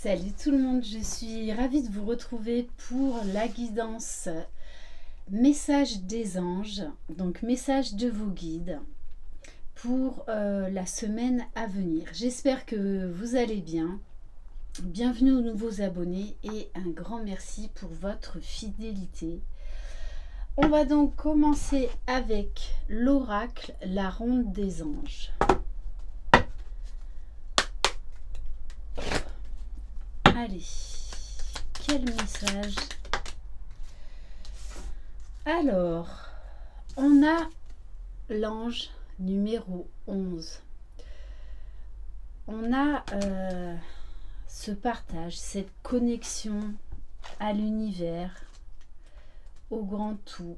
Salut tout le monde, je suis ravie de vous retrouver pour la guidance message des anges, donc message de vos guides pour la semaine à venir. J'espère que vous allez bien. Bienvenue aux nouveaux abonnés et un grand merci pour votre fidélité. On va donc commencer avec l'oracle, la ronde des anges. Allez, quel message? Alors, on a l'ange numéro 11. On a ce partage, cette connexion à l'univers, au grand tout.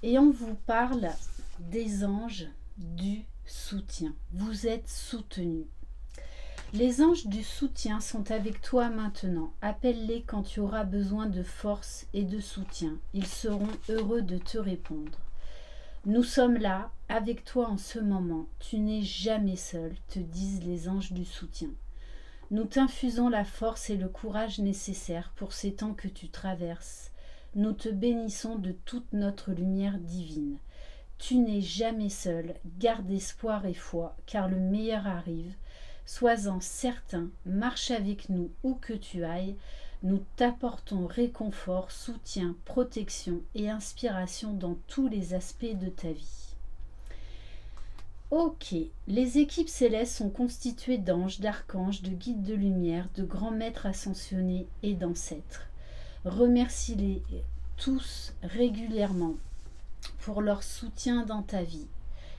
Et on vous parle des anges du soutien. Vous êtes soutenus. Les anges du soutien sont avec toi maintenant. Appelle-les quand tu auras besoin de force et de soutien. Ils seront heureux de te répondre. Nous sommes là, avec toi en ce moment. Tu n'es jamais seul, te disent les anges du soutien. Nous t'infusons la force et le courage nécessaires pour ces temps que tu traverses. Nous te bénissons de toute notre lumière divine. Tu n'es jamais seul, garde espoir et foi, car le meilleur arrive. Sois-en certain, marche avec nous où que tu ailles, nous t'apportons réconfort, soutien, protection et inspiration dans tous les aspects de ta vie. Ok, les équipes célestes sont constituées d'anges, d'archanges, de guides de lumière, de grands maîtres ascensionnés et d'ancêtres. Remercie-les tous régulièrement pour leur soutien dans ta vie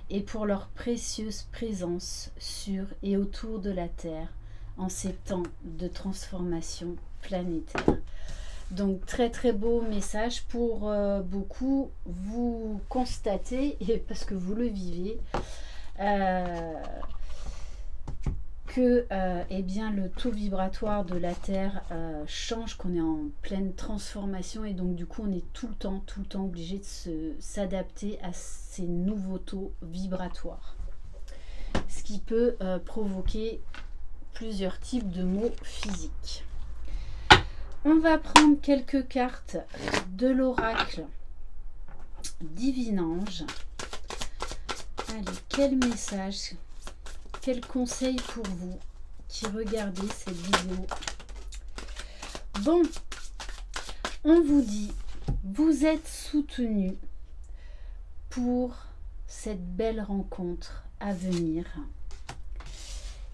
et pour leur précieuse présence sur et autour de la Terre en ces temps de transformation planétaire. Donc très très beau message pour beaucoup. Vous constatez, et parce que vous le vivez, que eh bien, le taux vibratoire de la Terre change, qu'on est en pleine transformation et donc du coup on est tout le temps obligé de s'adapter à ces nouveaux taux vibratoires. Ce qui peut provoquer plusieurs types de maux physiques. On va prendre quelques cartes de l'oracle Divin Ange. Allez, quel message, quel conseil pour vous qui regardez cette vidéo? Bon, on vous dit, vous êtes soutenus pour cette belle rencontre à venir.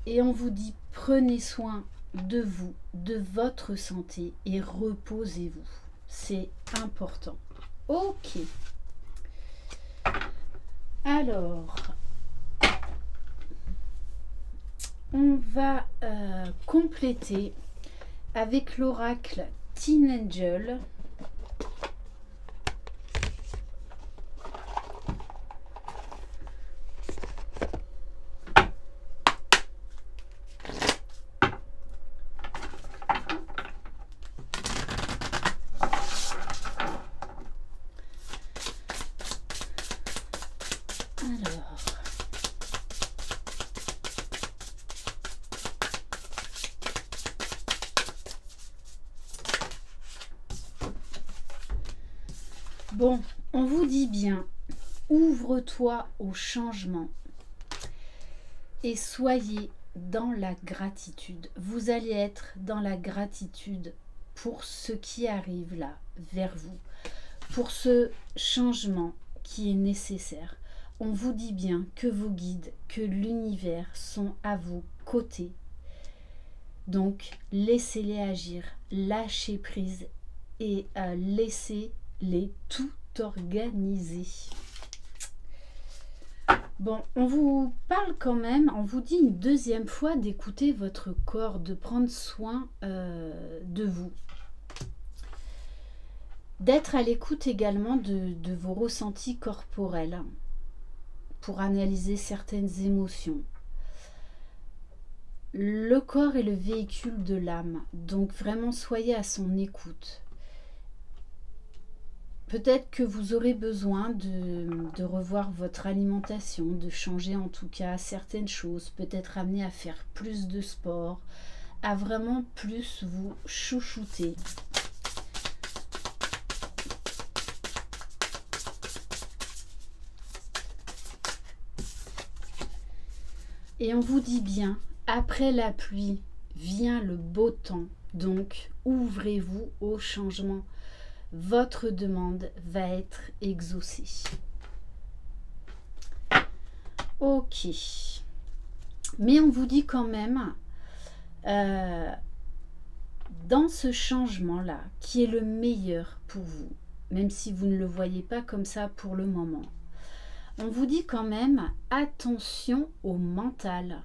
Et on vous dit, prenez soin de vous, de votre santé et reposez-vous. C'est important. Ok. Alors, on va compléter avec l'oracle Teen Angel. Bon, on vous dit bien, ouvre-toi au changement et soyez dans la gratitude. Vous allez être dans la gratitude pour ce qui arrive là, vers vous, pour ce changement qui est nécessaire. On vous dit bien que vos guides, que l'univers sont à vos côtés. Donc, laissez-les agir, lâchez prise et laissez-les tout organiser. Bon, on vous parle quand même, on vous dit une deuxième fois d'écouter votre corps, de prendre soin de vous. D'être à l'écoute également de vos ressentis corporels pour analyser certaines émotions. Le corps est le véhicule de l'âme, donc vraiment soyez à son écoute. peut-être que vous aurez besoin de revoir votre alimentation, de changer en tout cas certaines choses, peut-être amener à faire plus de sport, à vraiment plus vous chouchouter. Et on vous dit bien, après la pluie vient le beau temps, donc ouvrez-vous au changement. Votre demande va être exaucée. Ok. Mais on vous dit quand même, dans ce changement-là, qui est le meilleur pour vous, même si vous ne le voyez pas comme ça pour le moment, on vous dit quand même, attention au mental,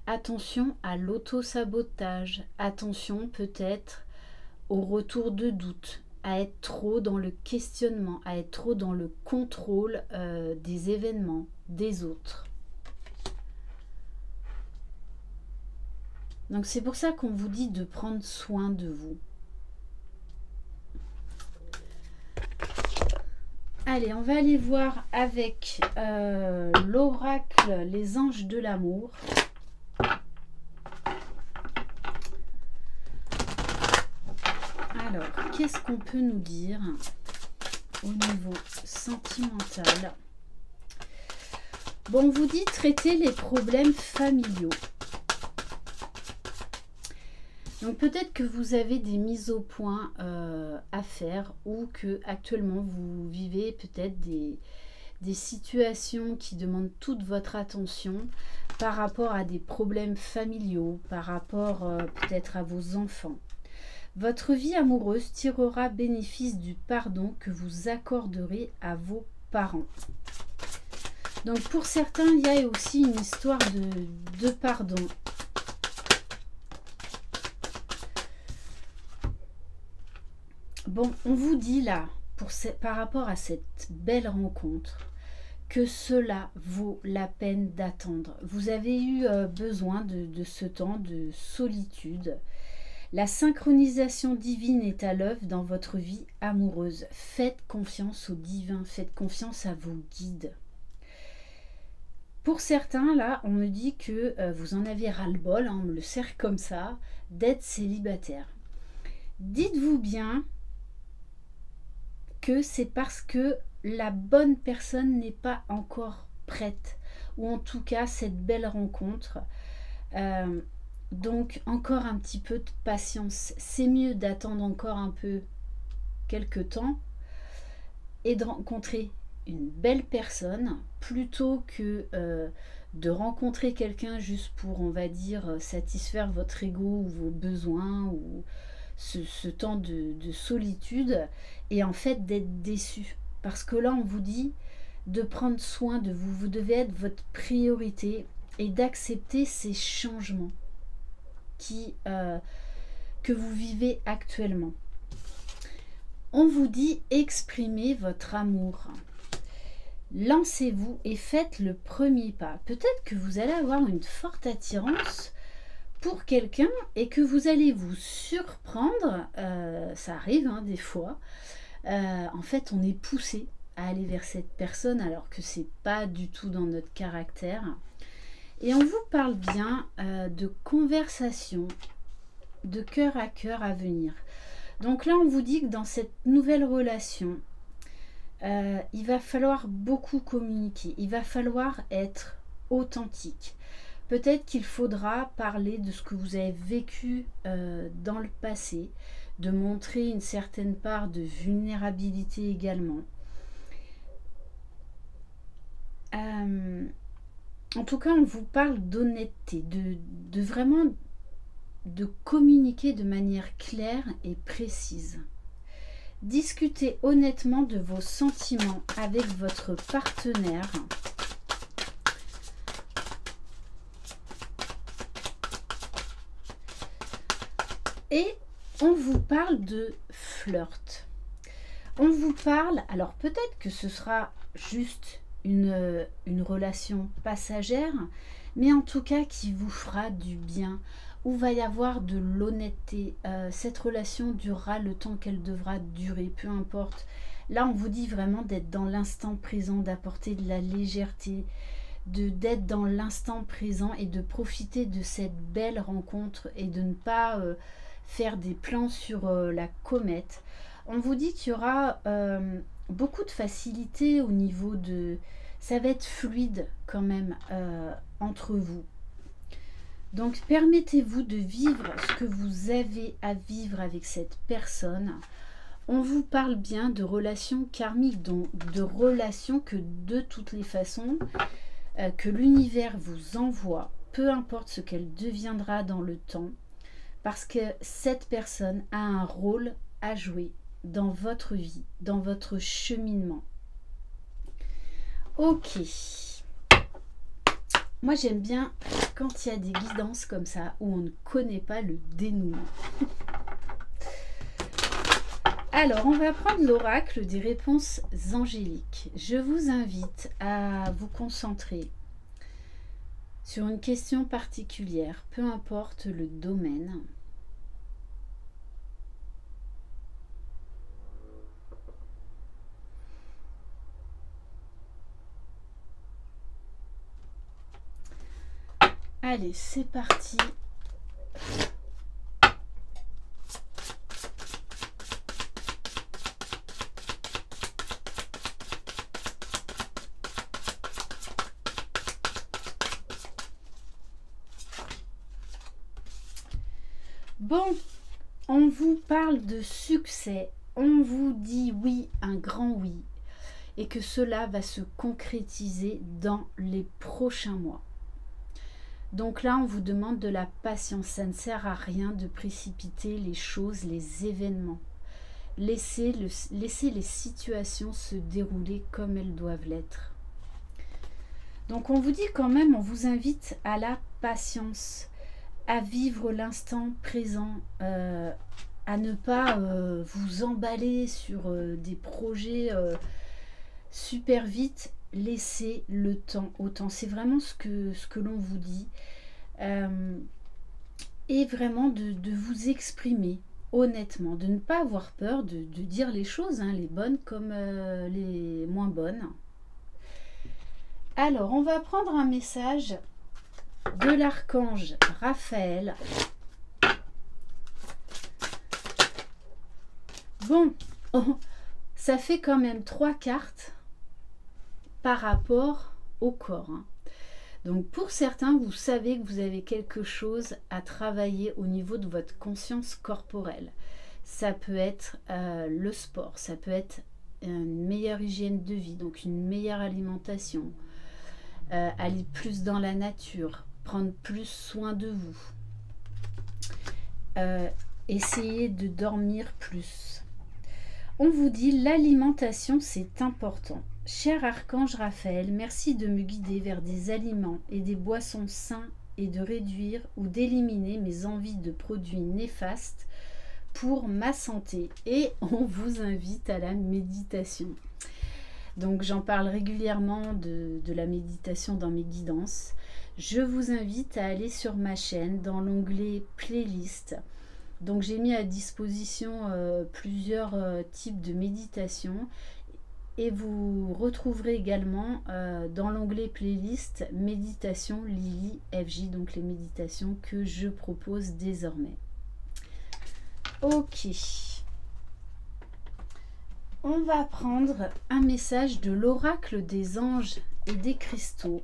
attention à l'auto-sabotage, attention peut-être au retour de doute, à être trop dans le questionnement, à être trop dans le contrôle des événements, des autres. Donc c'est pour ça qu'on vous dit de prendre soin de vous. Allez, on va aller voir avec l'oracle Les Anges de l'amour. Alors, qu'est-ce qu'on peut nous dire au niveau sentimental? Bon, on vous dit traiter les problèmes familiaux. Donc peut-être que vous avez des mises au point à faire ou que actuellement vous vivez peut-être des situations qui demandent toute votre attention par rapport à des problèmes familiaux, par rapport peut-être à vos enfants. Votre vie amoureuse tirera bénéfice du pardon que vous accorderez à vos parents. Donc pour certains, il y a aussi une histoire de pardon. Bon, on vous dit là, par rapport à cette belle rencontre, que cela vaut la peine d'attendre. Vous avez eu besoin de ce temps de solitude. La synchronisation divine est à l'œuvre dans votre vie amoureuse. Faites confiance au divin, faites confiance à vos guides. Pour certains, là, on me dit que vous en avez ras-le-bol, on me le sert comme ça, d'être célibataire. Dites-vous bien que c'est parce que la bonne personne n'est pas encore prête, ou en tout cas cette belle rencontre. Donc encore un petit peu de patience. C'est mieux d'attendre encore un peu quelques temps et de rencontrer une belle personne plutôt que de rencontrer quelqu'un juste pour, on va dire, satisfaire votre ego ou vos besoins ou ce temps de solitude et en fait d'être déçu. Parce que là, on vous dit de prendre soin de vous. Vous devez être votre priorité et d'accepter ces changements que vous vivez actuellement. On vous dit exprimez votre amour. Lancez-vous et faites le premier pas. Peut-être que vous allez avoir une forte attirance pour quelqu'un et que vous allez vous surprendre, ça arrive hein, des fois, en fait on est poussé à aller vers cette personne alors que c'est pas du tout dans notre caractère. Et on vous parle bien de conversation, de cœur à cœur à venir. Donc là on vous dit que dans cette nouvelle relation, il va falloir beaucoup communiquer, il va falloir être authentique. Peut-être qu'il faudra parler de ce que vous avez vécu dans le passé, de montrer une certaine part de vulnérabilité également. En tout cas, on vous parle d'honnêteté, de vraiment de communiquer de manière claire et précise. Discutez honnêtement de vos sentiments avec votre partenaire. Et on vous parle de flirt. On vous parle, alors peut-être que ce sera juste une relation passagère, mais en tout cas qui vous fera du bien, où va y avoir de l'honnêteté. Cette relation durera le temps qu'elle devra durer, peu importe Là, on vous dit vraiment d'être dans l'instant présent, d'apporter de la légèreté, d'être dans l'instant présent et de profiter de cette belle rencontre et de ne pas faire des plans sur la comète. On vous dit qu'il y aura beaucoup de facilité au niveau de... Ça va être fluide quand même entre vous. Donc permettez-vous de vivre ce que vous avez à vivre avec cette personne. On vous parle bien de relations karmiques, donc de relations que de toutes les façons, que l'univers vous envoie, peu importe ce qu'elle deviendra dans le temps, parce que cette personne a un rôle à jouer dans votre vie, dans votre cheminement. Ok. Moi, j'aime bien quand il y a des guidances comme ça, où on ne connaît pas le dénouement. Alors, on va prendre l'oracle des réponses angéliques. Je vous invite à vous concentrer sur une question particulière, peu importe le domaine. Allez, c'est parti. Bon, on vous parle de succès, on vous dit oui, un grand oui, et que cela va se concrétiser dans les prochains mois. Donc là, on vous demande de la patience. Ça ne sert à rien de précipiter les choses, les événements. Laissez les situations se dérouler comme elles doivent l'être. Donc on vous dit quand même, on vous invite à la patience, à vivre l'instant présent, à ne pas vous emballer sur des projets super vite. Laissez le temps au temps. C'est vraiment ce que l'on vous dit. Et vraiment de vous exprimer honnêtement, de ne pas avoir peur de dire les choses, hein, les bonnes comme les moins bonnes. Alors, on va prendre un message de l'archange Raphaël. Bon, ça fait quand même 3 cartes par rapport au corps. Hein. Donc pour certains, vous savez que vous avez quelque chose à travailler au niveau de votre conscience corporelle. Ça peut être le sport, ça peut être une meilleure hygiène de vie, donc une meilleure alimentation, aller plus dans la nature, prendre plus soin de vous, essayer de dormir plus. On vous dit l'alimentation, c'est important. Cher archange Raphaël, merci de me guider vers des aliments et des boissons sains et de réduire ou d'éliminer mes envies de produits néfastes pour ma santé. Et on vous invite à la méditation. Donc j'en parle régulièrement de la méditation dans mes guidances. Je vous invite à aller sur ma chaîne dans l'onglet playlist. Donc j'ai mis à disposition plusieurs types de méditation. Et vous retrouverez également dans l'onglet playlist méditation Lily FJ, donc les méditations que je propose désormais. Ok. On va prendre un message de l'oracle des anges et des cristaux.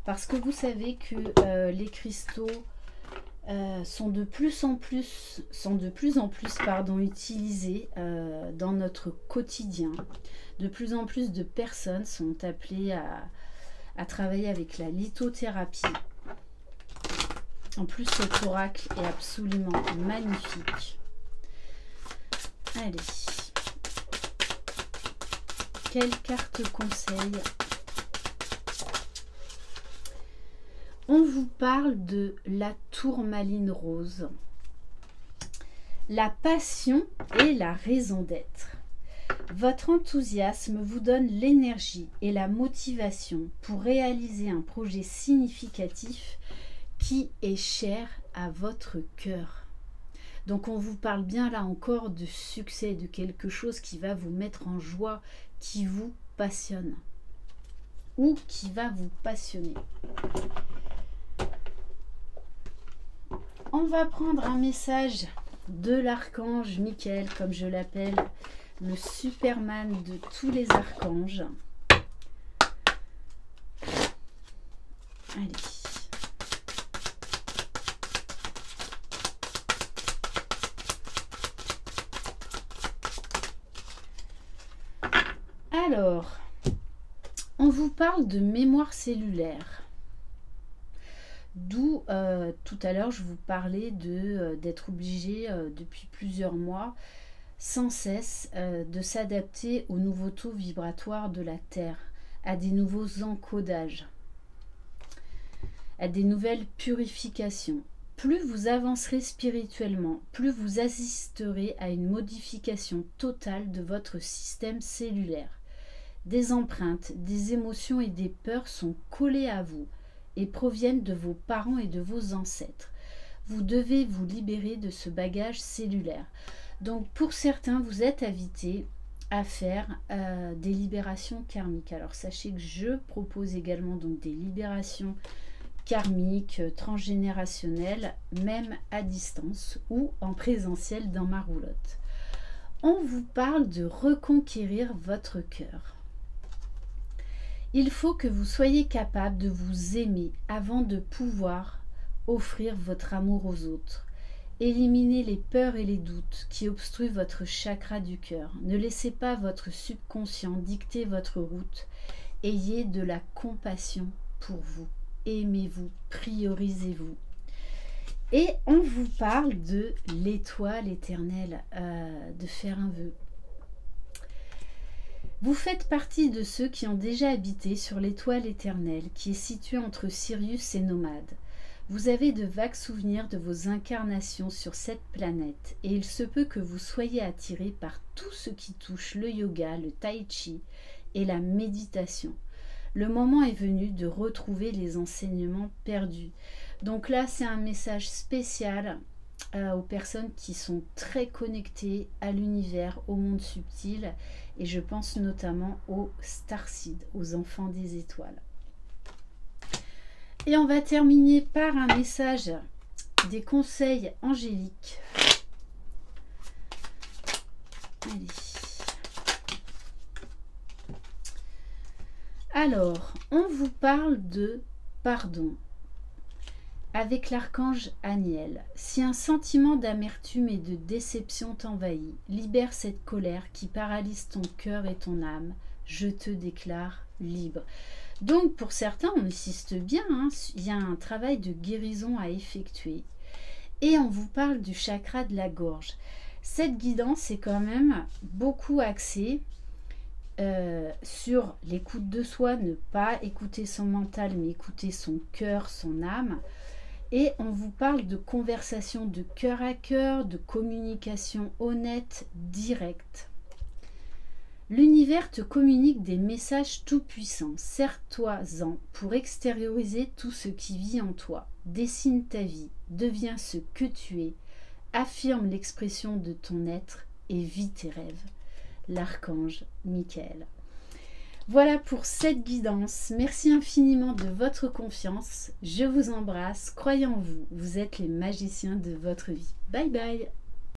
Parce que vous savez que les cristaux sont de plus en plus utilisés dans notre quotidien. De plus en plus de personnes sont appelées à travailler avec la lithothérapie. En plus, cet oracle est absolument magnifique. Allez. Quelle carte conseil? On vous parle de la tourmaline rose. La passion est la raison d'être. Votre enthousiasme vous donne l'énergie et la motivation pour réaliser un projet significatif qui est cher à votre cœur. Donc on vous parle bien là encore de succès, de quelque chose qui va vous mettre en joie, qui vous passionne ou qui va vous passionner. On va prendre un message de l'archange Michael, comme je l'appelle, le Superman de tous les archanges. Allez. Alors, on vous parle de mémoire cellulaire. D'où tout à l'heure je vous parlais d'être obligé depuis plusieurs mois sans cesse de s'adapter aux nouveaux taux vibratoires de la Terre, à des nouveaux encodages, à des nouvelles purifications. Plus vous avancerez spirituellement, plus vous assisterez à une modification totale de votre système cellulaire. Des empreintes, des émotions et des peurs sont collées à vous et proviennent de vos parents et de vos ancêtres. Vous devez vous libérer de ce bagage cellulaire. Donc pour certains, vous êtes invités à faire des libérations karmiques. Alors sachez que je propose également donc des libérations karmiques, transgénérationnelles, même à distance ou en présentiel dans ma roulotte. On vous parle de reconquérir votre cœur. Il faut que vous soyez capable de vous aimer avant de pouvoir offrir votre amour aux autres. Éliminez les peurs et les doutes qui obstruent votre chakra du cœur. Ne laissez pas votre subconscient dicter votre route. Ayez de la compassion pour vous. Aimez-vous, priorisez-vous. Et on vous parle de l'étoile éternelle, de faire un vœu. Vous faites partie de ceux qui ont déjà habité sur l'étoile éternelle qui est située entre Sirius et Nomade. Vous avez de vagues souvenirs de vos incarnations sur cette planète et il se peut que vous soyez attiré par tout ce qui touche le yoga, le tai chi et la méditation. Le moment est venu de retrouver les enseignements perdus. Donc là, c'est un message spécial aux personnes qui sont très connectées à l'univers, au monde subtil, et je pense notamment aux starseeds, aux enfants des étoiles. Et on va terminer par un message des conseils angéliques. Allez. Alors, on vous parle de pardon. Avec l'archange Aniel, si un sentiment d'amertume et de déception t'envahit, libère cette colère qui paralyse ton cœur et ton âme. Je te déclare libre. Donc pour certains, on insiste bien, hein, il y a un travail de guérison à effectuer. Et on vous parle du chakra de la gorge. Cette guidance est quand même beaucoup axée sur l'écoute de soi, ne pas écouter son mental, mais écouter son cœur, son âme. Et on vous parle de conversation de cœur à cœur, de communication honnête, directe. L'univers te communique des messages tout-puissants. Sers-toi-en pour extérioriser tout ce qui vit en toi. Dessine ta vie, deviens ce que tu es, affirme l'expression de ton être et vis tes rêves. L'archange Michael. Voilà pour cette guidance. Merci infiniment de votre confiance. Je vous embrasse. Croyez en vous. Vous êtes les magiciens de votre vie. Bye bye.